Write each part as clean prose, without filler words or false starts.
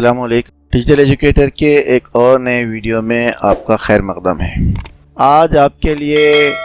अस्सलाम वालेकुम। Digital educator के एक और नए वीडियो में आपका खैर मकदम है। आज आपके लिए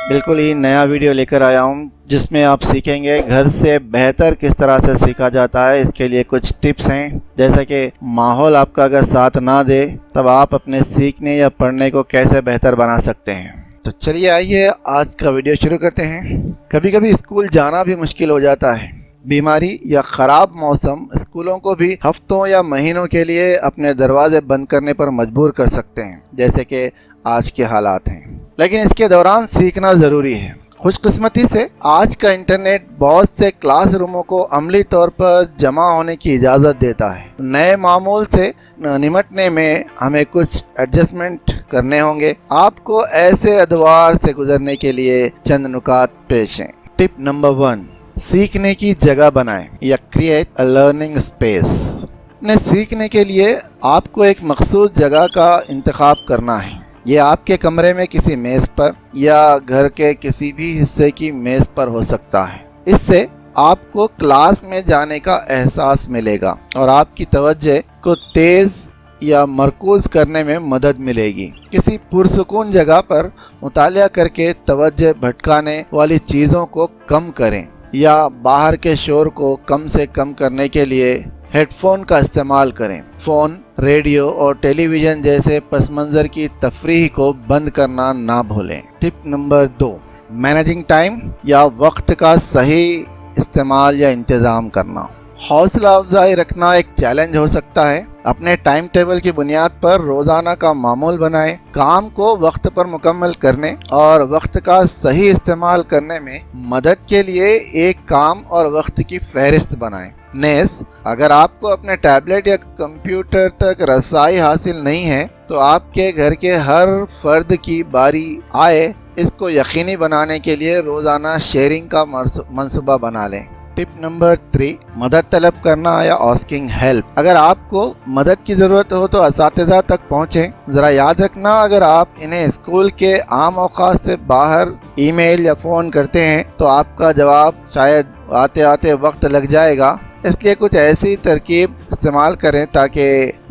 बिल्कुल ही नया वीडियो लेकर आया हूँ जिसमें आप सीखेंगे घर से बेहतर किस तरह से सीखा जाता है। इसके लिए कुछ टिप्स हैं, जैसे कि माहौल आपका अगर साथ ना दे तब आप अपने सीखने या पढ़ने को कैसे बेहतर बना सकते हैं। तो चलिए आइए आज का वीडियो शुरू करते हैं। कभी कभी स्कूल जाना भी मुश्किल हो जाता है। बीमारी या ख़राब मौसम स्कूलों को भी हफ्तों या महीनों के लिए अपने दरवाजे बंद करने पर मजबूर कर सकते हैं, जैसे कि आज के हालात हैं। लेकिन इसके दौरान सीखना ज़रूरी है। खुशकिस्मती से आज का इंटरनेट बहुत से क्लासरूमों को अमली तौर पर जमा होने की इजाज़त देता है। नए मामूल से निमटने में हमें कुछ एडजस्टमेंट करने होंगे। आपको ऐसे अदवार से गुजरने के लिए चंद नुकात पेश हैं। टिप नंबर 1, सीखने की जगह बनाएं या क्रिएट अ लर्निंग स्पेस। अपने सीखने के लिए आपको एक मखसूस जगह का इंतखाब करना है। ये आपके कमरे में किसी मेज़ पर या घर के किसी भी हिस्से की मेज़ पर हो सकता है। इससे आपको क्लास में जाने का एहसास मिलेगा और आपकी तवज्जो को तेज़ या मरकूज़ करने में मदद मिलेगी। किसी पुरसुकून जगह पर मुतालिया करके तवज्जो भटकाने वाली चीज़ों को कम करें या बाहर के शोर को कम से कम करने के लिए हेडफोन का इस्तेमाल करें। फ़ोन, रेडियो और टेलीविज़न जैसे पस मंज़र की तफरीह को बंद करना ना भूलें। टिप नंबर 2, मैनेजिंग टाइम या वक्त का सही इस्तेमाल या इंतज़ाम करना। हौसला अफजाई रखना एक चैलेंज हो सकता है। अपने टाइम टेबल की बुनियाद पर रोज़ाना का मामूल बनाएं। काम को वक्त पर मुकम्मल करने और वक्त का सही इस्तेमाल करने में मदद के लिए एक काम और वक्त की फहरिस्त बनाएं। नेस, अगर आपको अपने टैबलेट या कंप्यूटर तक रसाई हासिल नहीं है तो आपके घर के हर फर्द की बारी आए, इसको यकीनी बनाने के लिए रोज़ाना शेयरिंग का मंसूबा बना लें। टिप नंबर 3, मदद तलब करना या आस्किंग हेल्प। अगर आपको मदद की ज़रूरत हो तो असातिज़ा तक पहुँचें। ज़रा याद रखना, अगर आप इन्हें स्कूल के आम औकात से बाहर ईमेल या फ़ोन करते हैं तो आपका जवाब शायद आते आते वक्त लग जाएगा। इसलिए कुछ ऐसी तरकीब इस्तेमाल करें ताकि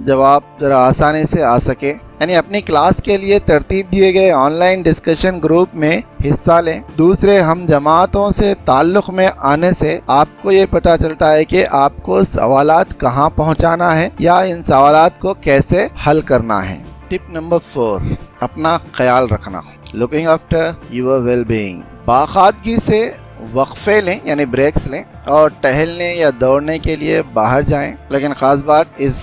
जवाब ज़रा आसानी से आ सके। यानी अपनी क्लास के लिए तरतीब दिए गए ऑनलाइन डिस्कशन ग्रुप में हिस्सा लें। दूसरे हम जमातों से ताल्लुक़ में आने से आपको ये पता चलता है कि आपको सवालात कहाँ पहुँचाना है या इन सवालात को कैसे हल करना है। टिप नंबर 4, अपना ख्याल रखना, looking after your well being. बाखादगी से वक्फे लें यानी ब्रेक्स लें और टहलने या दौड़ने के लिए बाहर जाएं। लेकिन ख़ास बात इस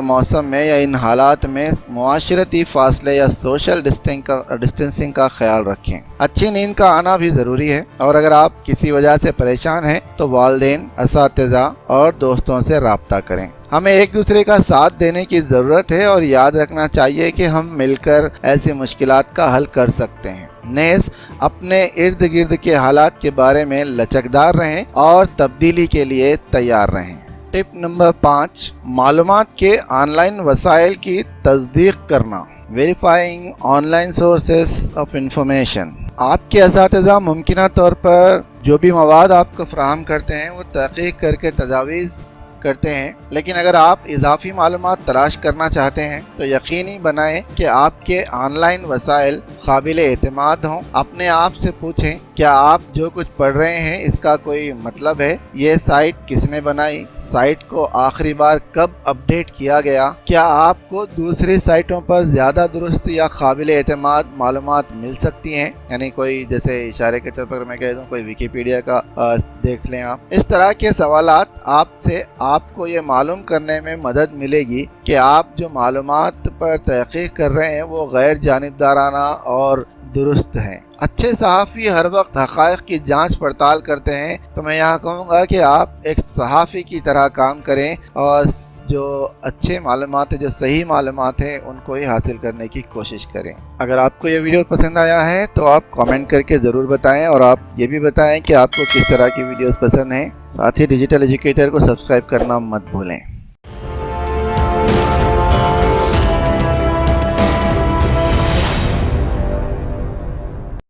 मौसम में या इन हालात में मुआशरती फासले या सोशल डिस्टेंसिंग का ख्याल रखें। अच्छी नींद का आना भी ज़रूरी है और अगर आप किसी वजह से परेशान हैं तो वालिदैन, असातिज़ा और दोस्तों से रब्ता करें। हमें एक दूसरे का साथ देने की ज़रूरत है और याद रखना चाहिए कि हम मिलकर ऐसी मुश्किलात का हल कर सकते हैं। नेस, अपने इर्द गिर्द के हालात के बारे में लचकदार रहें और तब्दीली के लिए तैयार रहें। टिप नंबर 5, मालूमात के ऑनलाइन वसाइल की तस्दीक करना, verifying online sources of information. आपके असातिज़ा मुमकिना तौर पर जो भी मवाद आपको फराहम करते हैं वो तहक़ीक़ करके तजावीज़ करते हैं, लेकिन अगर आप इजाफी मालूमात तलाश करना चाहते हैं तो यकीनी बनाएं कि आपके ऑनलाइन वसाइल काबिल एतमाद हों। अपने आप से पूछें, क्या आप जो कुछ पढ़ रहे हैं इसका कोई मतलब है? ये साइट किसने बनाई? साइट को आखिरी बार कब अपडेट किया गया? क्या आपको दूसरी साइटों पर ज़्यादा दुरुस्त या काबिल एतमाद मालूमात मिल सकती हैं? यानी कोई, जैसे इशारे के तौर पर मैं कह दूँ, कोई विकीपीडिया का देख लें आप। इस तरह के सवालात आपसे आपको ये मालूम करने में मदद मिलेगी कि आप जो मालूमात पर तहक़ीक़ कर रहे हैं वो गैर जानिबदाराना और दुरुस्त हैं। अच्छे सहाफ़ी हर वक्त हक़ाइक़ की जांच पड़ताल करते हैं, तो मैं यहाँ कहूँगा कि आप एक सहाफ़ी की तरह काम करें और जो अच्छे मालूमात है, जो सही मालूमात हैं, उनको ही हासिल करने की कोशिश करें। अगर आपको ये वीडियो पसंद आया है तो आप कमेंट करके ज़रूर बताएं और आप ये भी बताएं कि आपको किस तरह की वीडियोस पसंद हैं। साथ ही डिजिटल एजुकेटर को सब्सक्राइब करना मत भूलें।